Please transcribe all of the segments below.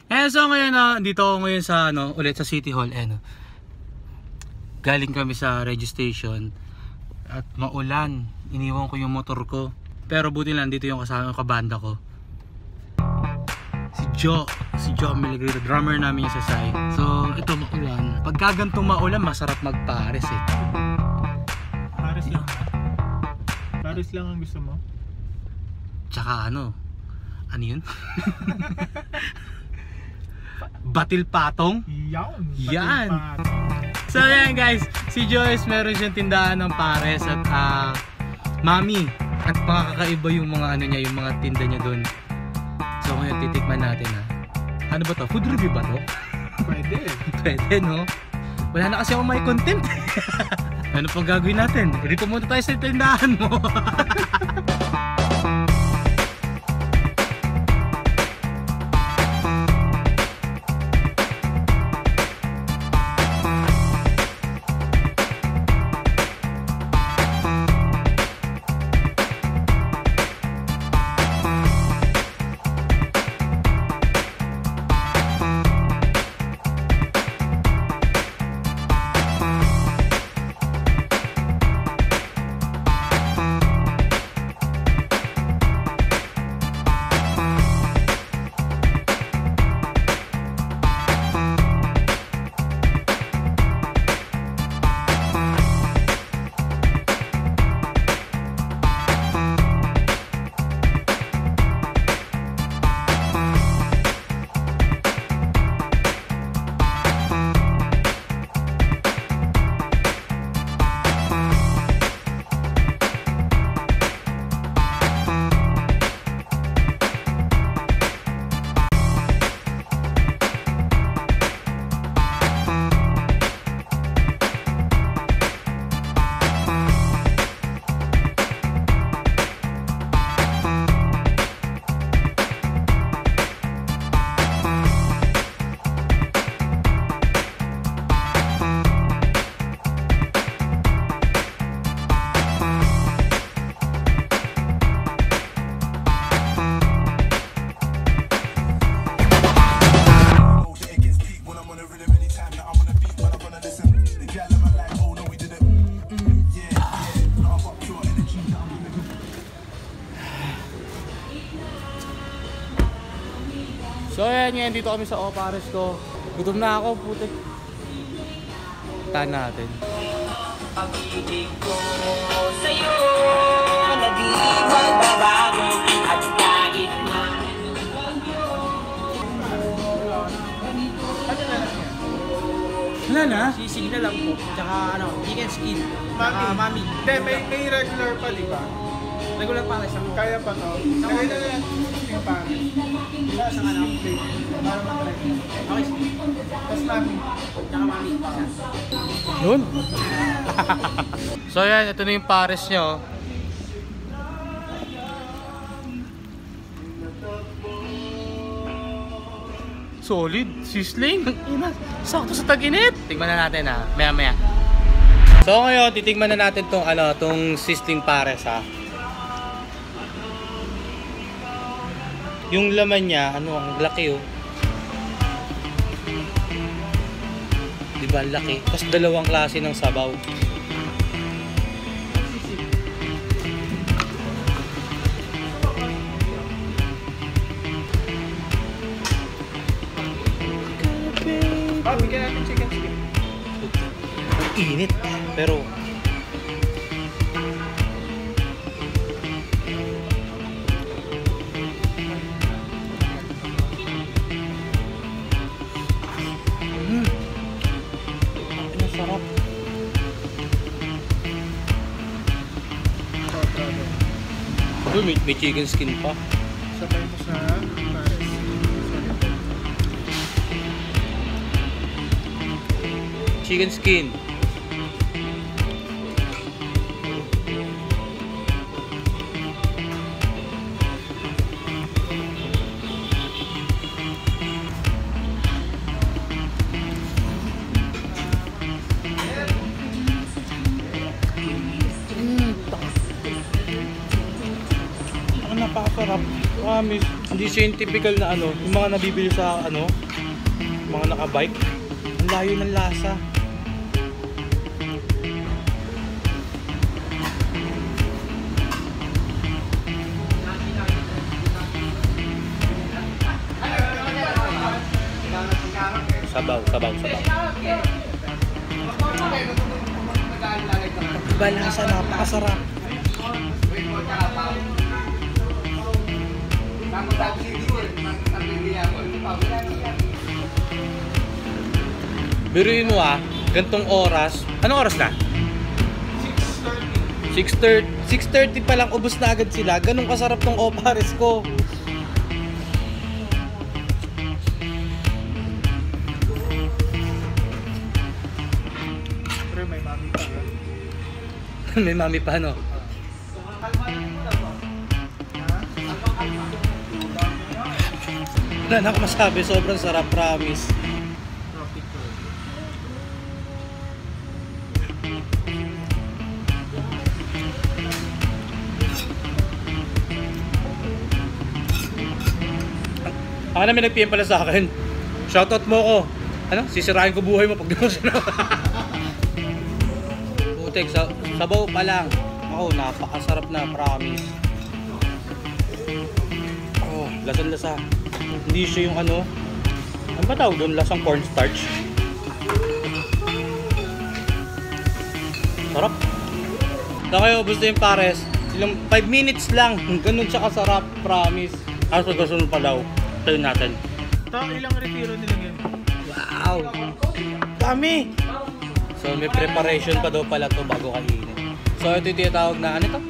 So ngayon dito ako ngayon sa ulit sa City Hall. Galing kami sa registration at maulan. Iniwan ko yung motor ko. Pero buti lang dito yung kasama yung kabanda ko. Si Joe Miligrito, drummer namin yung sa side. So ito maulan. Pagka ganitong maulan, masarap magpares eh. Pares lang ba? Pares lang ang gusto mo? Tsaka ano yun? Batil patong? Yan! So yan guys, si Joyce meron siyang tindahan ng pares at mami. At makakaiba yung mga niya, yung mga tinda niya doon. So ngayon titikman natin Ano ba to? Food review ba to? Pwede. Pwede no? Wala na kasi ako may content. Ano pang gagawin natin? Hindi pumunta tayo sa tindahan mo. So ayan, ngayon dito kami sa Opares ko. Gutom na ako, putik. Tahan natin. Pag-ibig ko sa'yo na di magbabago at kahit na wala na? Sisig na lang po. Tsaka chicken skin. Mami. Hindi, may regular pa, di ba? Regular pares lang. Kaya pa to. Kaya na lang yung pares. Sa plate. Para matry. Okay, sige. Tapos mami. Tsaka mami. Yun. So yan, ito na yung pares nyo. Solid, sizzling. Sakto sa tag-init. Tingnan na natin maya-maya. So ngayon, titingnan na natin tong sizzling pares Yung laman niya, ang laki Diba, ang laki. Tapos dalawang klase ng sabaw. Bigyan natin chicken skin. Ang init, pero sarap. May chicken skin pa. Sabay mo sa pares. Chicken skin. Napakasarap. Promise. Hindi siya yung typical na ano, yung mga nabibili sa ano, mga nakabike. Ang layo ng lasa. Sabaw. Iba lasa, napakasarap. Biruin mo gantong oras. Anong oras na? 6:30 pa lang, ubos na agad sila. Ganun kasarap tong opares ko. May mami pa, no? Wala na ako masabi, sobrang sarap, promise. Ako na may nag-PM pala sa akin. Shoutout mo ko. Ano? Sisirain ko buhay mo pag di mo sinawa. Putek, sabaw pa lang. Ako, napakasarap na, promise. Oh, lasang-lasa. Hindi siya yung ano ba tawag doon? Lasang cornstarch. Sarap. So kayo, gusto yung pares. Ilang 5 minutes lang. Ganun siya kasarap, promise. Kaso gasunod pa daw. Tayo natin. Ito, ilang retiro nila yun? Wow! Dami! So may preparation pa daw pala to bago kainin. So ito yung tinatawag na ano to?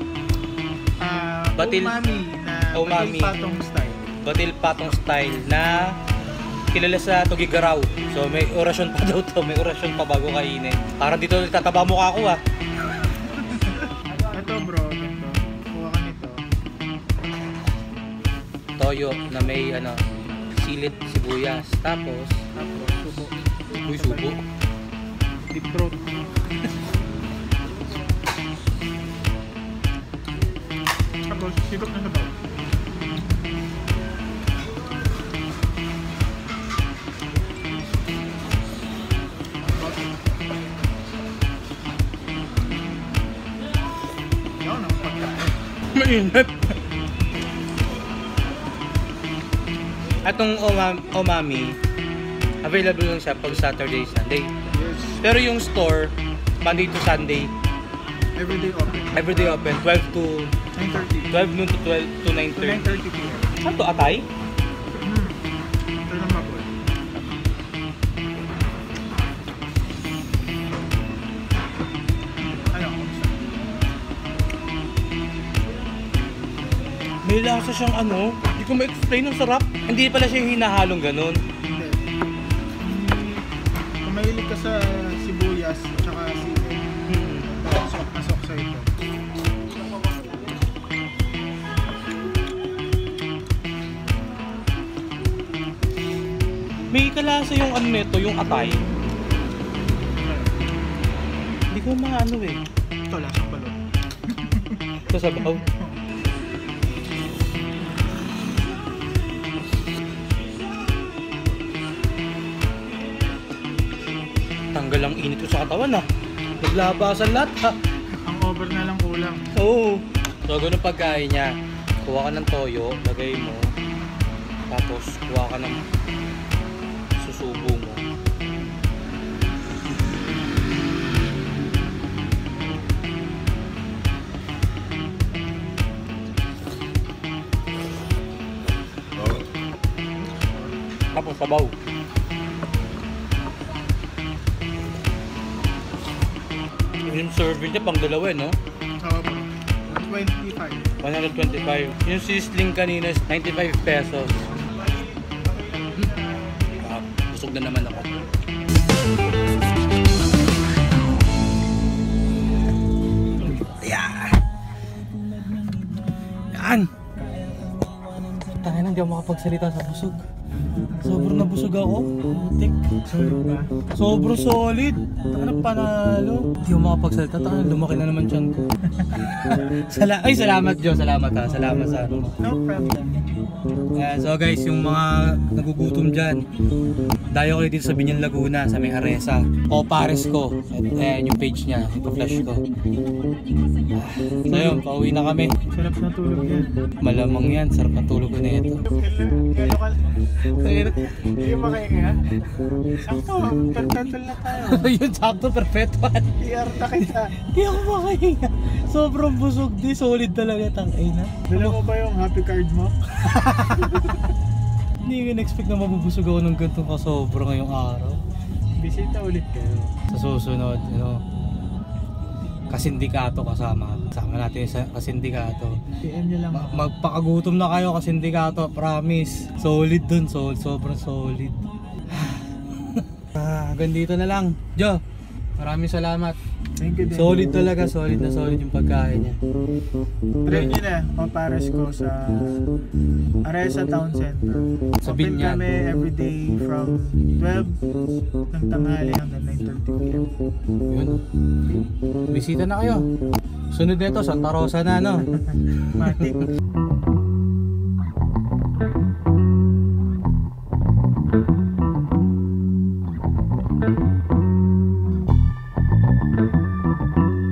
Umami na umami. Batil patong style. Batil patong style na kilala sa Tugigaraw. So may orasyon pa daw to, may orasyon pa bago kainin. Parang dito tataba mukha ko Ito bro, ito. Kuha ka nito. Toyo na may ano, silit, sibuyas. Tapos subo. Uy, subo. Deep throat. Tapos, sigop na sabaw. Yan ang pagkain. Mainit. Atong umami, available lang siya pag Saturday, Sunday. Yes. Pero yung store, Monday to Sunday, Everyday open. everyday open, 12 to 9:30. 12 noon to 12 to 9:30. 9:30 p.m. Saan to, Atay? Ito na maboy. Ano? May lasa siyang ano, hindi ko ma-explain, ang sarap. Hindi pala siya hinahalong ganun. Hindi. Kung mahilig ka sa sibuyas at saka sili, pasok sa ito. May kalasa yung ano nito, yung atay. Hindi ko maano eh. Ito, lasang balot. Ito sabaw. Tanggal ang init ko sa katawan Naglabasan lahat Ang over na lang kulang. Oo. So ganun pagkain niya. Kuha ka ng toyo, lagay mo. Tapos kuha ka ng susubo mo. Tapos sabaw. Yung serving niya pang dalawa no? Oo bro. 125. 125. Yung sizzling kanina is 95 pesos. Busog na naman ako. Yan! Tayo na, hindi ako makapagsalita sa busog. Sobrang nabusog nabusog ako. Tik. Solid ba? Sobrang solid. Ano panalo? Hindi ako makapagsalita. Lumaki na naman tiyan ko. Ay, salamat Diyos. Salamat ha. Salamat sa ano mo. No problem. Yeah, so guys, yung mga nagugutom dyan, dayo ko dito sa Binyan Laguna, sa may Aresa. O pares ko. At ayan yung page niya. Ito flash ko. So yun, pauwi na kami. Sarap na tulog yan. Malamang yan. Sarap na tulog ko na ito. Gano'n ka? Hindi mo makahinga? Sakto, tatol na tayo. Yun, sakto, perfectuan. Iarta kita. Hindi ako makahinga. Sobrang busog di. Solid talaga tangay na. Dala mo ba yung happy card mo? Hindi ko na-expect na mabubusog ako ng ganitong kasobra ngayong araw. Bisita ulit kayo. Sa susunod, kasindikato kasama. Kasama natin sa kasindikato. PM nyo lang ako. Magpakagutom na kayo kasindikato, promise. Solid dun, sobrang solid. Hanggang dito na lang. Jo, maraming salamat. Thank you din. Solid talaga, solid na solid yung pagkain niya. Try nyo na, papares ko sa Aresa Town Center. Sa Open Binyan. kami everyday from 12 ng tanghali hanggang 9:30 p.m. Yun. Bisita na kayo. Sunod nito, Santa Rosa na, no? Matik.